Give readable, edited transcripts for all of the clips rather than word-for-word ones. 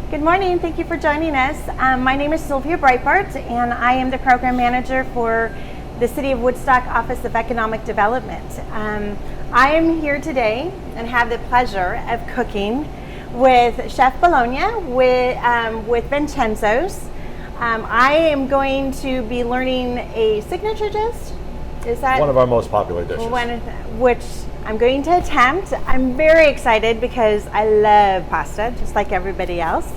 Good morning. Thank you for joining us. My name is Sylvia Breitbart, and I am the program manager for the City of Woodstock Office of Economic Development. I am here today and have the pleasure of cooking with Chef Bologna with Vingenzo's. I am going to be learning a signature dish. Is that one of our most popular dishes? Which I'm going to attempt. I'm very excited because I love pasta, just like everybody else.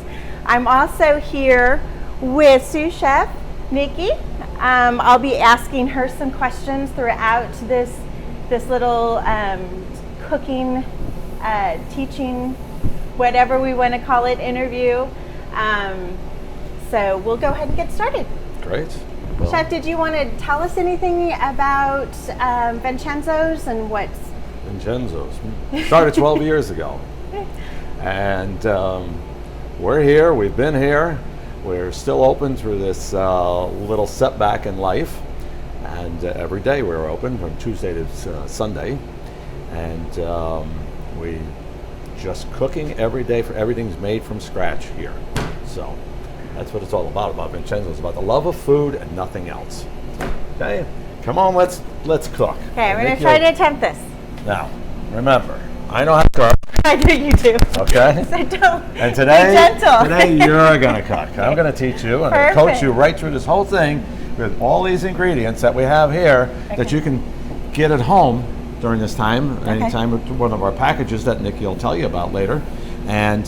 I'm also here with sous chef Nikki. I'll be asking her some questions throughout this little cooking, teaching, whatever we want to call it, interview. So we'll go ahead and get started. Great. Well, Chef, did you want to tell us anything about Vingenzo's and what's... Vingenzo's started 12 years ago. And we're here, we've been here. We're still open through this little setback in life. And every day we're open from Tuesday to Sunday. And we just cooking every day. Everything's made from scratch here. So that's what it's all about Vingenzo's. It's about the love of food and nothing else. Okay, come on, let's cook. Okay, we're gonna try to attempt this. Now, remember, I know how to cook. I know you do. Okay. So don't And today you're gonna cook. I'm Okay. gonna teach you. I'm gonna coach you right through this whole thing with all these ingredients that we have here that you can get at home during this time. Anytime with one of our packages that Nikki will tell you about later, and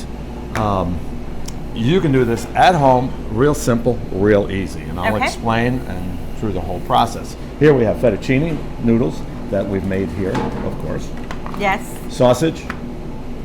you can do this at home, real simple, real easy, and I'll explain and through the whole process. Here we have fettuccine noodles that we've made here, of course. Yes. Sausage.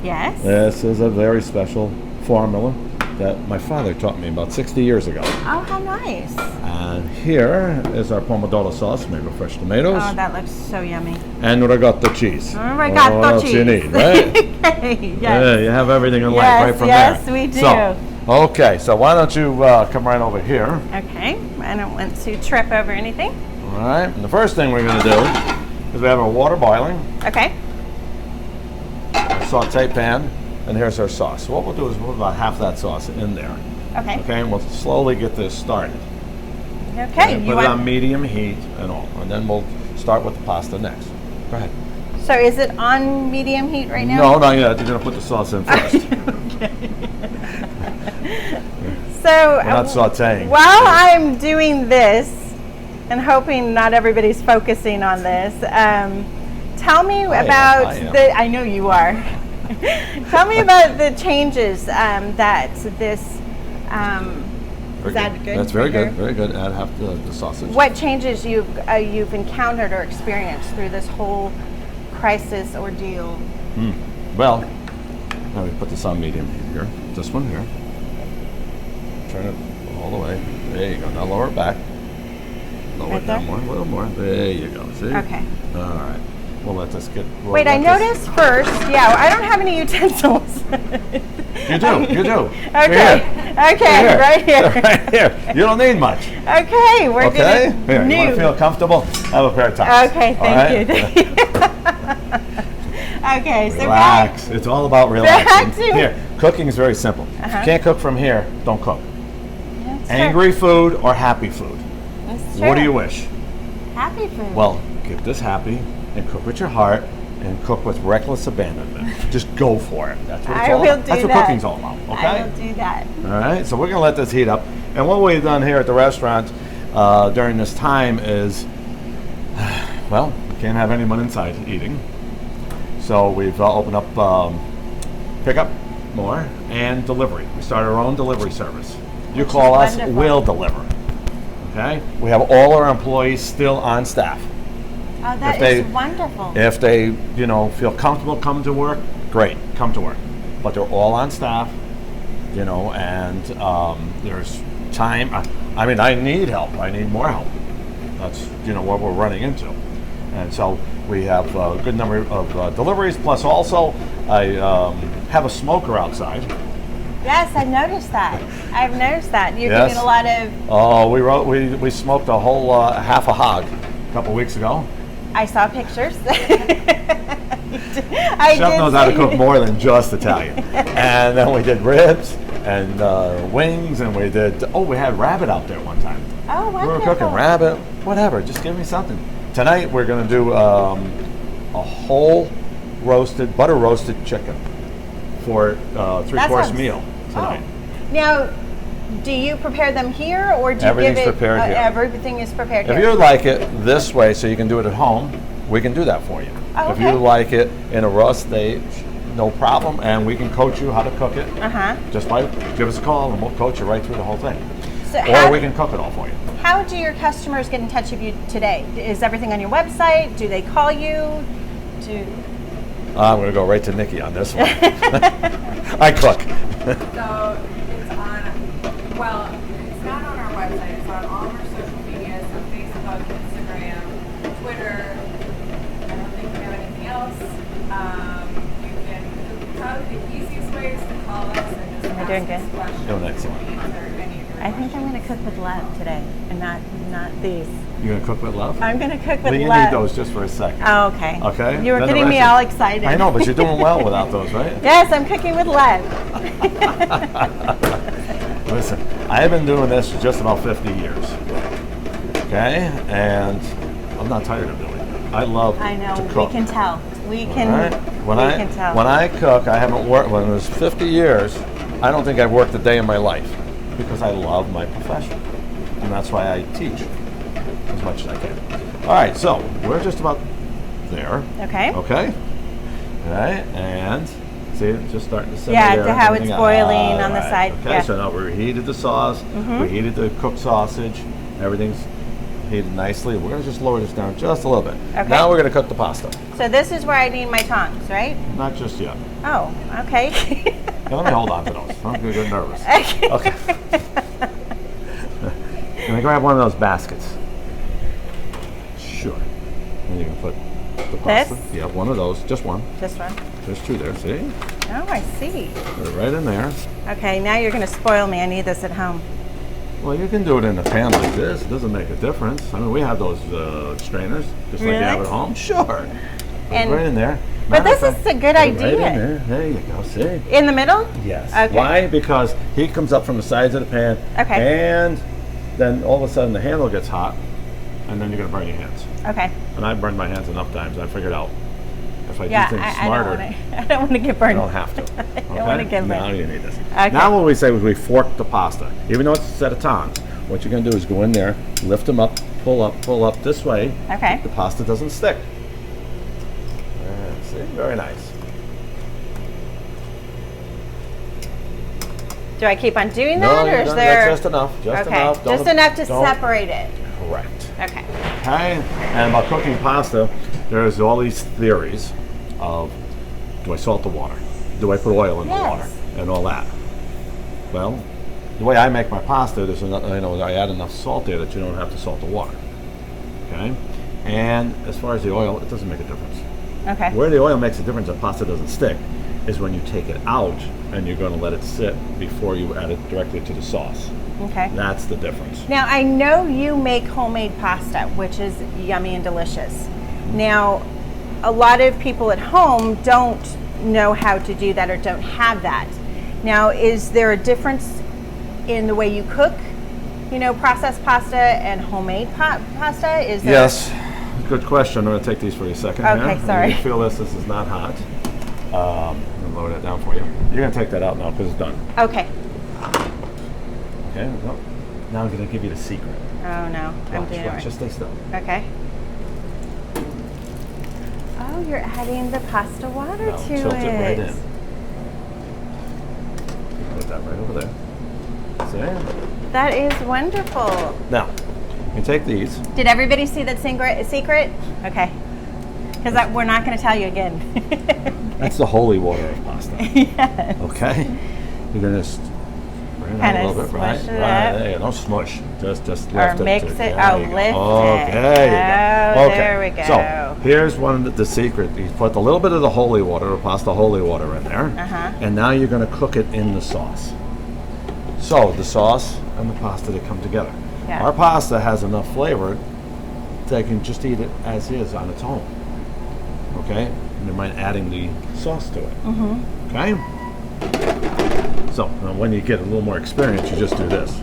Yes. This is a very special formula that my father taught me about 60 years ago. Oh, how nice. And here is our pomodoro sauce made with fresh tomatoes. Oh, that looks so yummy. And ricotta cheese. Ricotta what else cheese. you need, right? Okay, yes. Yeah, you have everything in life right from there. Yes, we do. So, okay, so why don't you come right over here. Okay, I don't want to trip over anything. All right, and the first thing we're going to do is we have our water boiling. Okay. Saute pan, and here's our sauce. So what we'll do is we'll put about half that sauce in there. Okay. Okay, and we'll slowly get this started. Okay. Put it on medium heat and all, and then we'll start with the pasta next. Go ahead. So is it on medium heat right now? No, not yet. You're going to put the sauce in first. Okay. So we're not sauteing. While I'm doing this, and hoping not everybody's focusing on this, tell me about I know you are. Tell me about the changes that this. Is that good? That's very good. Very good. Add half the sausage. What changes you've encountered or experienced through this whole crisis ordeal? Well, let me put this on medium heat here. This one here. Turn it all the way. There you go. Now lower it back. Lower it down more, a little more. There you go. See? Okay. All right. We'll let this get. Wait, I noticed first. Yeah, I don't have any utensils. You do. Okay. Okay. Right here. Right here. You don't need much. Okay. We're okay. Here. New. You want to feel comfortable? Have a pair of towels. Okay. Thank you. Okay. Relax. So it's all about relaxing. Here. Cooking is very simple. If you can't cook from here, don't cook. That's Angry food or happy food? That's true. What do you wish? Happy food. Well, get this happy and cook with your heart and cook with reckless abandonment. Just go for it. That's what it's all about. That's what cooking's all about. Okay? I will do that. All right. So we're going to let this heat up. And what we've done here at the restaurant during this time is, well, we can't have anyone inside eating. So we've opened up pickup more and delivery. We started our own delivery service. You call us, we'll deliver. Okay? We have all our employees still on staff. Oh, that is wonderful. If they, feel comfortable coming to work, great, come to work. But they're all on staff, and there's time. I need help. I need more help. That's, what we're running into. And so we have a good number of deliveries, plus also I have a smoker outside. Yes, I've noticed that. You're getting a lot of... Oh, we smoked a whole half a hog a couple weeks ago. I saw pictures. Chef knows how to cook more than just Italian. And then we did ribs, and wings, and we did. Oh, we had rabbit out there one time. Oh, wonderful. We were cooking rabbit, whatever. Just give me something. Tonight we're going to do a whole butter roasted chicken for three-course meal tonight. Oh. Now, do you prepare them here, or do you Everything's give it? Prepared here. Everything is prepared here. If you like it this way, so you can do it at home, we can do that for you. Oh, If you like it in a raw stage, no problem, and we can coach you how to cook it. Just give us a call, and we'll coach you right through the whole thing. So or we can cook it all for you. How do your customers get in touch with you today? Is everything on your website? Do they call you? I'm going to go right to Nikki on this one. I cook. So it's on, it's not on our website. It's on all of our social media, so Facebook, Instagram, Twitter. I don't think we have anything else. Probably the easiest way is to call us and just You're doing ask us good. questions. Doing excellent. And answer any of your I think I'm going to cook with love today, and not these. You're going to cook with love? I'm going to cook with Well, you love. need those just for a second. Oh, okay. Okay? You were Then the getting me rest all is- excited. I know, but you're doing well without those, right? Yes, I'm cooking with love. Listen, I have been doing this for just about 50 years. Okay? And I'm not tired of doing it. I love I know. to cook. We can tell. We can. All right? When we can tell. When I cook, I haven't worked, when it was 50 years, I don't think I've worked a day in my life because I love my profession. And that's why I teach as much as I can. All right, so we're just about there. Okay. Okay? All right, and see, it's just starting to simmer Yeah, there. to how it's Everything- boiling all on the right. side, Okay, yeah. so now we reheated the sauce, we heated the cooked sausage, everything's heated nicely. We're going to just lower this down just a little bit. Okay. Now we're going to cook the pasta. So this is where I need my tongs, right? Not just yet. Oh, okay. Now, let me hold on to those. I'm going to get nervous. Okay. Can I grab one of those baskets? Sure. And you can put the pasta. This? Yeah, one of those. Just one. This one. There's two there. See? Oh, I see. Put it right in there. Okay, now you're going to spoil me. I need this at home. Well, you can do it in a pan like this. It doesn't make a difference. I mean, we have those strainers, just like you have Really? at home. Sure. Put it And- right in there. But Matter of this fact, is a good put it idea. Right in there. There you go. See? In the middle? Yes. Okay. Why? Because heat comes up from the sides of the pan. Okay. And then all of a sudden the handle gets hot, and then you're going to burn your hands. Okay. And I've burned my hands enough times. I figured out if I Yeah, do things I smarter, don't want to get burned. you don't have to. I don't want to get Now burned. you need this. Okay. Now what we say is we fork the pasta. Even though it's a set of tongs, what you're going to do is go in there, lift them up, pull up this way. Okay. The pasta doesn't stick. See? Very nice. Do I keep on doing No, that, or you're is done. there? That's just enough. Just Okay. enough. Just enough to separate it. Correct. Okay. Okay, and about cooking pasta, there's all these theories of, do I salt the water? Do I put oil in the Yes. water? And all that. Well, the way I make my pasta, there's enough, I add enough salt there that you don't have to salt the water. Okay? And as far as the oil, it doesn't make a difference. Okay. Where the oil makes a difference and pasta doesn't stick is when you take it out and you're going to let it sit before you add it directly to the sauce. Okay. That's the difference. Now, I know you make homemade pasta, which is yummy and delicious. Now, a lot of people at home don't know how to do that or don't have that. Now, is there a difference in the way you cook, processed pasta and homemade pasta? Is there? Yes, good question. I'm going to take these for you a second. Okay, here. sorry. You feel this is not hot. I'm going to lower that down for you. You're going to take that out now because it's done. Okay. Okay, well, now I'm going to give you the secret. Oh no, I'm Watch, doing it watch, right. just stay still. Okay. Oh, you're adding the pasta water Now, to tilt it. it right in. Put that right over there. See? That is wonderful. Now, you take these. Did everybody see that secret? Okay. Because we're not going to tell you again. That's the holy water of pasta. Yes. Okay? You're going to just bring it out Kinda a little bit, right? smush it Right, up. there you go. Don't smush. Just Or lift it. mix to- it. there Oh, you go. lift it. Okay, there you go. Oh, Okay. there we go. So, here's one of the secret. You put a little bit of the holy water, or pasta holy water in there. Uh-huh. And now you're going to cook it in the sauce. So, the sauce and the pasta, they come together. Yeah. Our pasta has enough flavor that you can just eat it as is on its own. Okay? And you mind adding the sauce to it. Mm-hmm. Okay? So when you get a little more experience, you just do this.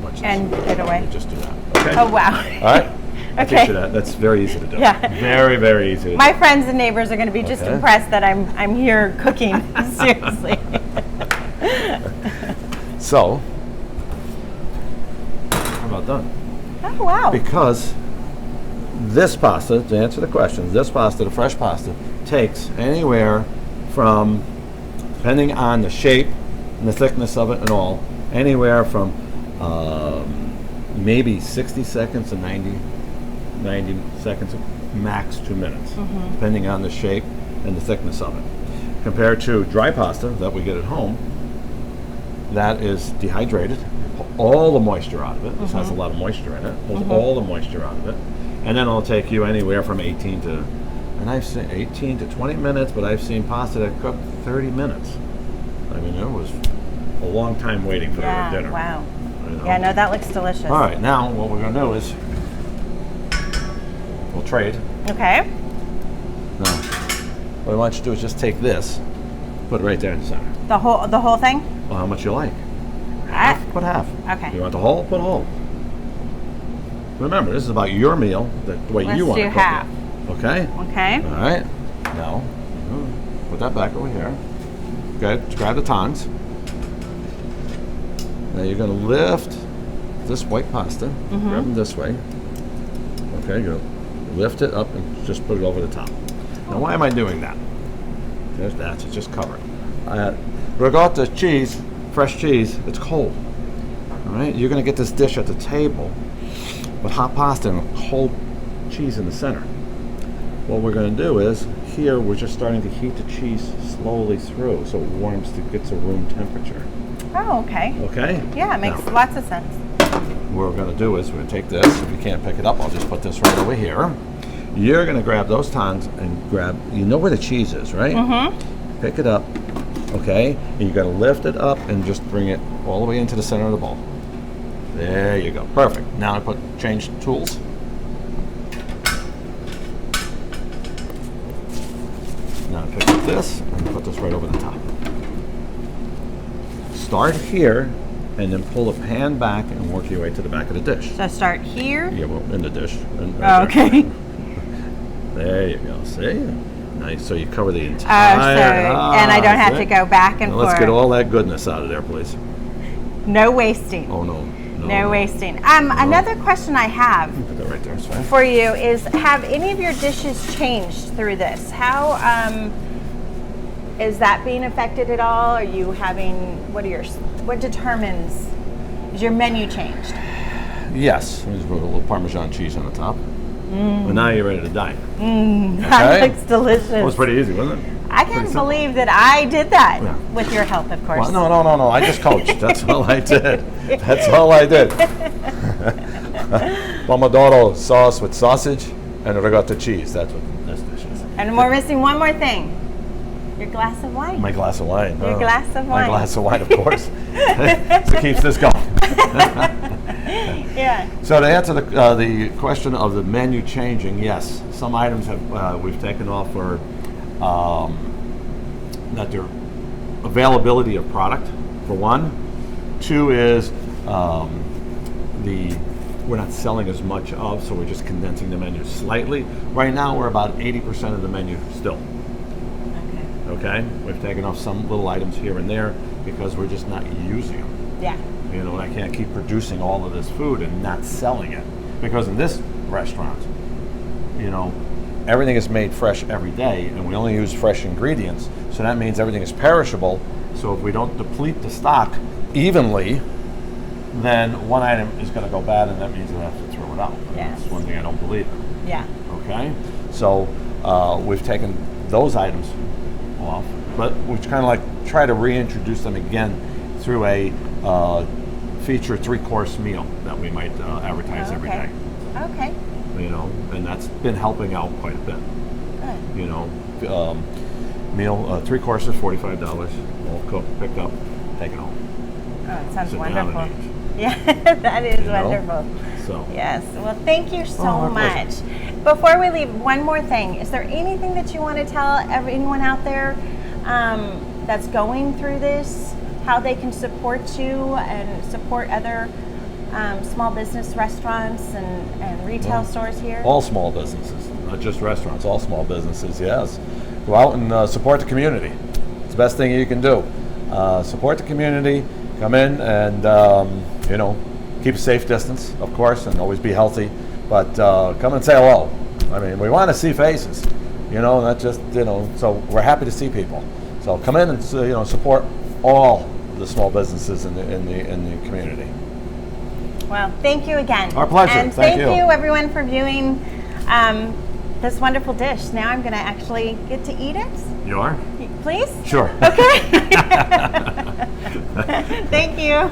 Watch this. And get away. You just do that. Okay. Oh, wow. All right. I Okay. teach you that. That's very easy to do. Yeah. Very, very easy to My do. friends and neighbors are going to be just Okay. impressed that I'm here cooking. Seriously. So, I'm about done. Oh, wow. Because this pasta, to answer the questions, this pasta, the fresh pasta, takes anywhere from, depending on the shape and the thickness of it and all, anywhere from maybe 60 seconds to 90 seconds, max 2 minutes, depending on the shape and the thickness of it. Compared to dry pasta that we get at home, that is dehydrated, pull all the moisture out of it. This has a lot of moisture in it, pulls all the moisture out of it, and then it'll take you anywhere from 18 to 20 minutes, but I've seen pasta that cooked 30 minutes. I mean, it was a long time waiting for Yeah, dinner. wow. You know? Yeah, no, that looks delicious. All right, now what we're going to do is we'll trade. Okay. Now, what I want you to do is just take this, put it right there in the center. The whole thing? Well, how much you like? I, Put half. Okay. You want the whole? Put whole. Remember, this is about your meal, the way Let's you want to do cook half. it. Okay? Okay. All right. Now, put that back over here. Okay, grab the tongs. Now you're going to lift this white pasta, grab them this way. Okay, you're going to lift it up and just put it over the top. Now, why am I doing that? There's that, to just cover it. Ricotta cheese, fresh cheese, it's cold. All right, you're going to get this dish at the table with hot pasta and cold cheese in the center. What we're going to do is, here we're just starting to heat the cheese slowly through so it warms to get to room temperature. Oh, okay. Okay? Yeah, it makes Now, lots of sense. what we're going to do is we're going to take this. If you can't pick it up, I'll just put this right over here. You're going to grab those tongs and grab, you know where the cheese is, right? Mm-hmm. Pick it up, okay? And you got to lift it up and just bring it all the way into the center of the bowl. There you go. Perfect. Now I change tools. Now I pick up this and put this right over the top. Start here and then pull the pan back and work your way to the back of the dish. So start here. Yeah, well, in the dish. Oh, okay. There you go. See? Nice. So you cover the Oh, entire. and I don't have see? to go back and Now forth. let's get all that goodness out of there, please. No wasting. Oh no. No wasting. Another question I have Put that right there. It's fine. for you is: have any of your dishes changed through this? How is that being affected at all? Are you having what determines, is your menu changed? Yes. Let me just put a little Parmesan cheese on the top. But now you're ready to dine. That Okay. looks delicious. It was pretty easy, wasn't it? I Pretty can't simple. believe that I did that Yeah. with your help, of course. Well, no. I just coached. That's all I did. That's all I did. Pomodoro sauce with sausage and ricotta cheese. That's what this dish is. And we're missing one more thing: your glass of wine. My glass of wine. Your glass of My wine. glass of wine, of course. So keeps this going. Yeah. So to answer the question of the menu changing, yes, some items have we've taken off for not their availability of product, for one. Two is we're not selling as much of, so we're just condensing the menu slightly. Right now, we're about 80% of the menu still. Okay. Okay, we've taken off some little items here and there because we're just not using them. Yeah. You know, I can't keep producing all of this food and not selling it. Because in this restaurant, you know, everything is made fresh every day and we only use fresh ingredients. So that means everything is perishable. So if we don't deplete the stock evenly, then one item is going to go bad and that means we have to throw it out. Yes. That's one thing I don't believe in. Yeah. Okay? So we've taken those items off, but we kind of like try to reintroduce them again through a feature 3-course meal that we might advertise every day. Okay. You know, and that's been helping out quite a bit. Good. You know, meal 3 courses, $45. All cooked, picked up, taken home. Oh, it sounds Sit down wonderful. and eat. Yeah, that is You know? wonderful. So Yes. Well, thank you so Oh, my much. pleasure. Before we leave, one more thing. Is there anything that you want to tell everyone out there that's going through this? how they can support you and support other small business restaurants and retail stores here? All small businesses, not just restaurants, all small businesses, yes. Go out and support the community. It's the best thing you can do. Support the community, come in and, keep a safe distance, of course, and always be healthy, but come and say hello. I mean, we want to see faces, not just, so we're happy to see people. So come in and, support all the small businesses in the community. Well, thank you again. Our pleasure. And Thank you. everyone for viewing this wonderful dish. Now I'm going to actually get to eat it. You are? Please? Sure. Okay. Thank you.